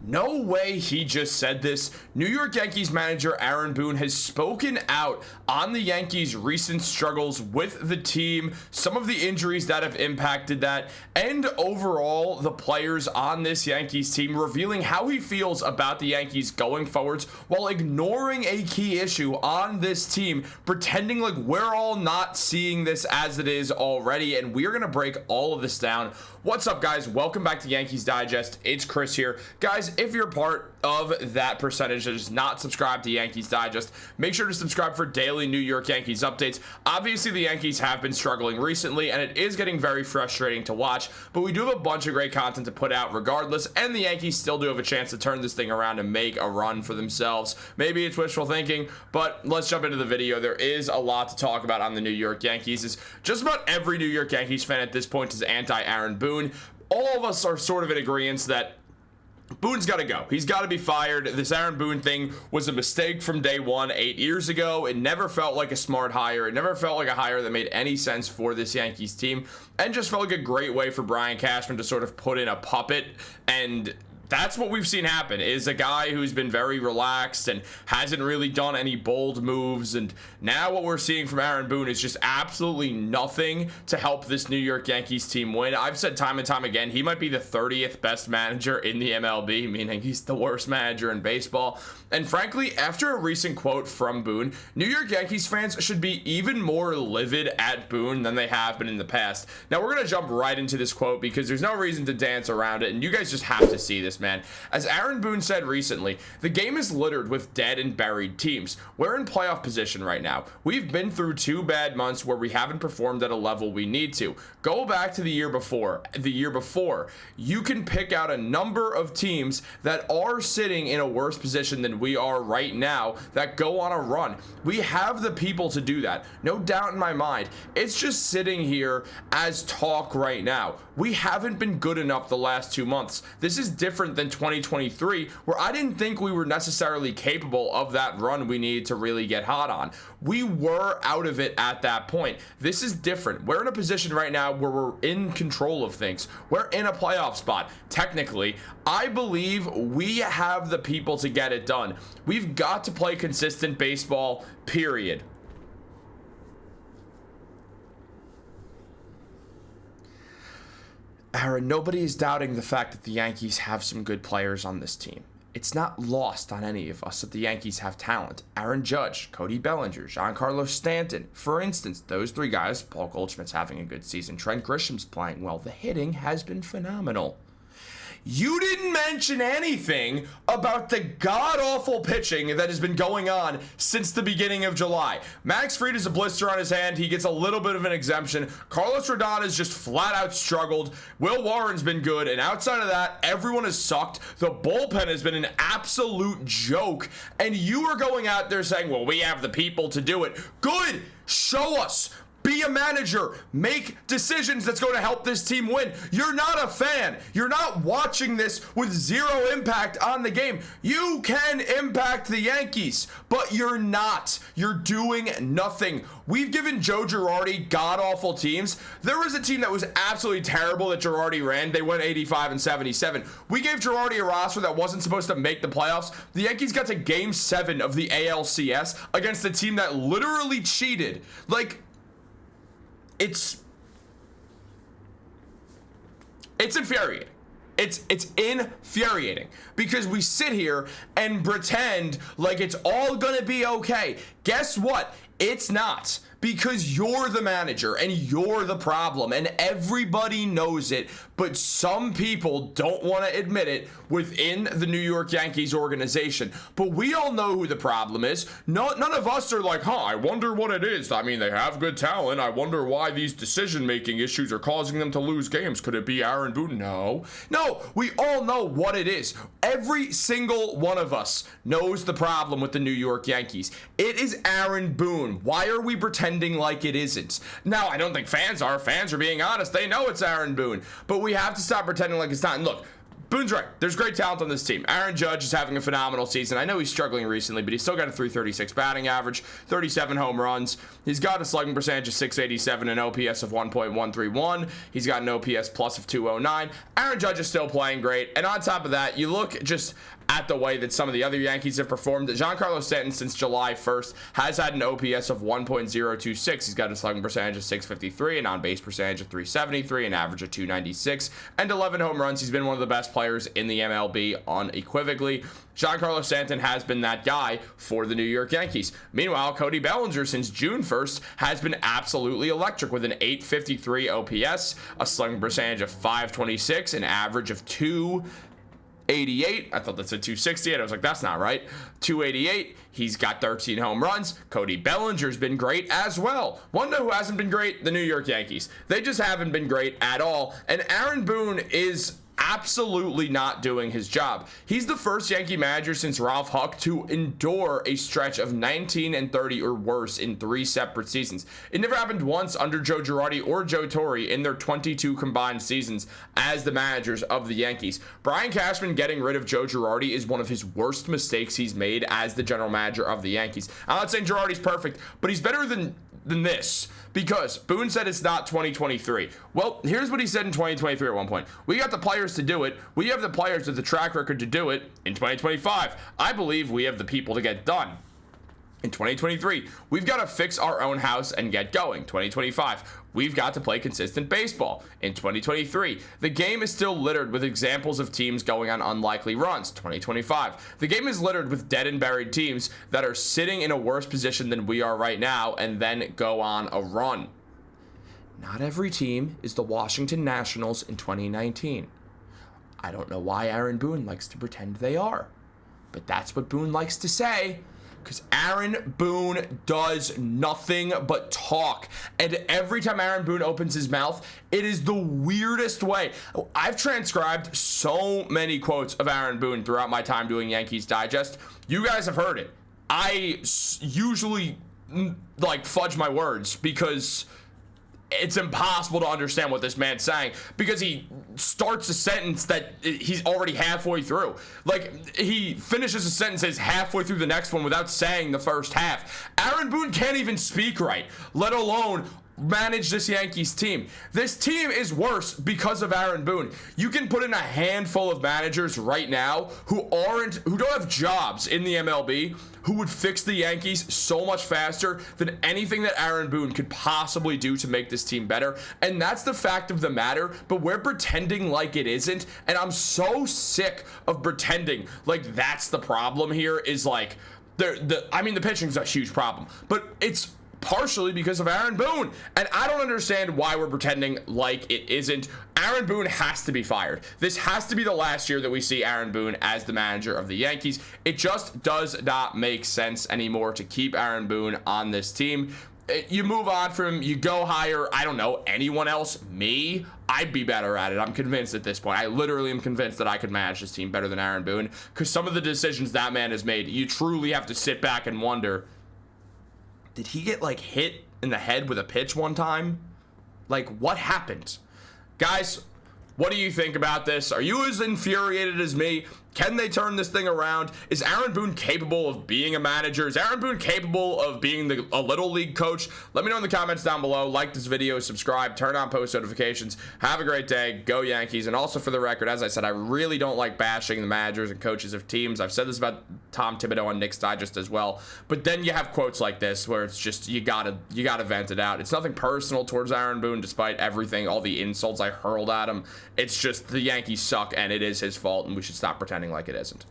No way he just said this. New York Yankees manager Aaron Boone has spoken out on the Yankees' recent struggles with the team, some of the injuries that have impacted that, and overall the players on this Yankees team, revealing how he feels about the Yankees going forwards while ignoring a key issue on this team, pretending like we're all not seeing this as it is already. And we're going to break all of this down. What's up, guys? Welcome back to Yankees Digest. It's Chris here. Guys, if you're part of that percentage that is not subscribed to Yankees Digest, make sure to subscribe for daily New York Yankees updates. Obviously, the Yankees have been struggling recently, and it is getting very frustrating to watch, but we do have a bunch of great content to put out regardless, and the Yankees still do have a chance to turn this thing around and make a run for themselves. Maybe it's wishful thinking, but let's jump into the video. There is a lot to talk about on the New York Yankees. As just about every New York Yankees fan at this point is anti-Aaron Boone. All of us are sort of in agreement that Boone's got to go. He's got to be fired. This Aaron Boone thing was a mistake from day one 8 years ago. It never felt like a smart hire. It never felt like a hire that made any sense for this Yankees team, and just felt like a great way for Brian Cashman to sort of put in a puppet. And that's what we've seen happen, is a guy who's been very relaxed and hasn't really done any bold moves. And now what we're seeing from Aaron Boone is just absolutely nothing to help this New York Yankees team win. I've said time and time again, he might be the 30th best manager in the MLB, meaning he's the worst manager in baseball. And frankly, after a recent quote from Boone, New York Yankees fans should be even more livid at Boone than they have been in the past. Now, we're going to jump right into this quote because there's no reason to dance around it, and you guys just have to see this, man. As Aaron Boone said recently, the game is littered with dead and buried teams. We're in playoff position right now. We've been through 2 bad months where we haven't performed at a level we need to. Go back to the year before. You can pick out a number of teams that are sitting in a worse position than we are right now that go on a run. We have the people to do that. No doubt in my mind. It's just sitting here as talk right now. We haven't been good enough the last 2 months. This is different than 2023, where I didn't think we were necessarily capable of that run we needed to really get hot on. We were out of it at that point. This is different. We're in a position right now where we're in control of things. We're in a playoff spot. Technically, I believe we have the people to get it done. We've got to play consistent baseball, period. Aaron, nobody is doubting the fact that the Yankees have some good players on this team. It's not lost on any of us that the Yankees have talent. Aaron Judge, Cody Bellinger, Giancarlo Stanton. For instance, those 3 guys, Paul Goldschmidt's having a good season. Trent Grisham's playing well. The hitting has been phenomenal. You didn't mention anything about the god-awful pitching that has been going on since the beginning of July. Max Fried is a blister on his hand. He gets a little bit of an exemption. Carlos Rodon has just flat-out struggled. Will Warren's been good, and outside of that, everyone has sucked. The bullpen has been an absolute joke, and you are going out there saying, well, we have the people to do it. Good! Show us! Be a manager. Make decisions that's going to help this team win. You're not a fan. You're not watching this with zero impact on the game. You can impact the Yankees, but you're not. You're doing nothing. We've given Joe Girardi god-awful teams. There was a team that was absolutely terrible that Girardi ran. They went 85 and 77. We gave Girardi a roster that wasn't supposed to make the playoffs. The Yankees got to Game 7 of the ALCS against a team that literally cheated. Like, it's infuriating. It's infuriating because we sit here and pretend like it's all gonna be okay. Guess what? It's not, because you're the manager and you're the problem, and everybody knows it, but some people don't want to admit it within the New York Yankees organization. But we all know who the problem is. None of us are like, I wonder what it is. I mean, they have good talent. I wonder why these decision-making issues are causing them to lose games. Could it be Aaron Boone? No, we all know what it is. Every single one of us knows the problem with the New York Yankees. It is Aaron Boone. Why are we pretending like it isn't? Now, I don't think fans are. Fans are being honest. They know it's Aaron Boone. But we have to stop pretending like it's not. And look, Boone's right. There's great talent on this team. Aaron Judge is having a phenomenal season. I know he's struggling recently, but he's still got a 336 batting average, 37 home runs. He's got a slugging percentage of 687 and OPS of 1.131. He's got an OPS plus of 209. Aaron Judge is still playing great. And on top of that, you look just at the way that some of the other Yankees have performed. Giancarlo Stanton, since July 1st, has had an OPS of 1.026. He's got a slugging percentage of 653, an on-base percentage of 373, an average of 296, and 11 home runs. He's been one of the best players in the MLB unequivocally. Giancarlo Stanton has been that guy for the New York Yankees. Meanwhile, Cody Bellinger, since June 1st, has been absolutely electric with an 853 OPS, a slugging percentage of 526, an average of 288. I thought that said 268. I was like, that's not right. 288. He's got 13 home runs. Cody Bellinger's been great as well. One who hasn't been great? The New York Yankees. They just haven't been great at all. And Aaron Boone is absolutely not doing his job. He's the first Yankee manager since Ralph Huck to endure a stretch of 19-30 or worse in 3 separate seasons. It never happened once under Joe Girardi or Joe Torre in their 22 combined seasons as the managers of the Yankees. Brian Cashman getting rid of Joe Girardi is one of his worst mistakes he's made as the general manager of the Yankees. I'm not saying Girardi's perfect, but he's better than this, because Boone said it's not 2023. Well, here's what he said in 2023 at one point. We got the players to do it. We have the players with the track record to do it in 2025. I believe we have the people to get done. In 2023, we've got to fix our own house and get going. 2025, we've got to play consistent baseball. In 2023, the game is still littered with examples of teams going on unlikely runs. 2025, the game is littered with dead and buried teams that are sitting in a worse position than we are right now and then go on a run. Not every team is the Washington Nationals in 2019. I don't know why Aaron Boone likes to pretend they are, but that's what Boone likes to say. Because Aaron Boone does nothing but talk. And every time Aaron Boone opens his mouth, it is the weirdest way. I've transcribed so many quotes of Aaron Boone throughout my time doing Yankees Digest. You guys have heard it. I usually fudge my words because it's impossible to understand what this man's saying, because he starts a sentence that he's already halfway through. Like, he finishes a sentence halfway through the next one without saying the first half. Aaron Boone can't even speak right, let alone manage this Yankees team. This team is worse because of Aaron Boone. You can put in a handful of managers right now who don't have jobs in the MLB, who would fix the Yankees so much faster than anything that Aaron Boone could possibly do to make this team better. And that's the fact of the matter, but we're pretending like it isn't. And I'm so sick of pretending like that's the problem here. Is like, the pitching's a huge problem, but it's partially because of Aaron Boone. And I don't understand why we're pretending like it isn't. Aaron Boone has to be fired. This has to be the last year that we see Aaron Boone as the manager of the Yankees. It just does not make sense anymore to keep Aaron Boone on this team. You move on from him, you go hire, I don't know, anyone else. Me, I'd be better at it. I'm convinced at this point. I literally am convinced that I could manage this team better than Aaron Boone, because some of the decisions that man has made, you truly have to sit back and wonder, did he get hit in the head with a pitch one time? What happened? Guys, what do you think about this? Are you as infuriated as me? Can they turn this thing around? Is Aaron Boone capable of being a manager? Is Aaron Boone capable of being a little league coach? Let me know in the comments down below. Like this video, subscribe, turn on post notifications. Have a great day. Go Yankees. And also, for the record, as I said, I really don't like bashing the managers and coaches of teams. I've said this about Tom Thibodeau on Knicks Digest as well. But then you have quotes like this where it's just, you gotta vent it out. It's nothing personal towards Aaron Boone, despite everything, all the insults I hurled at him. It's just the Yankees suck, and it is his fault, and we should stop pretending like it isn't.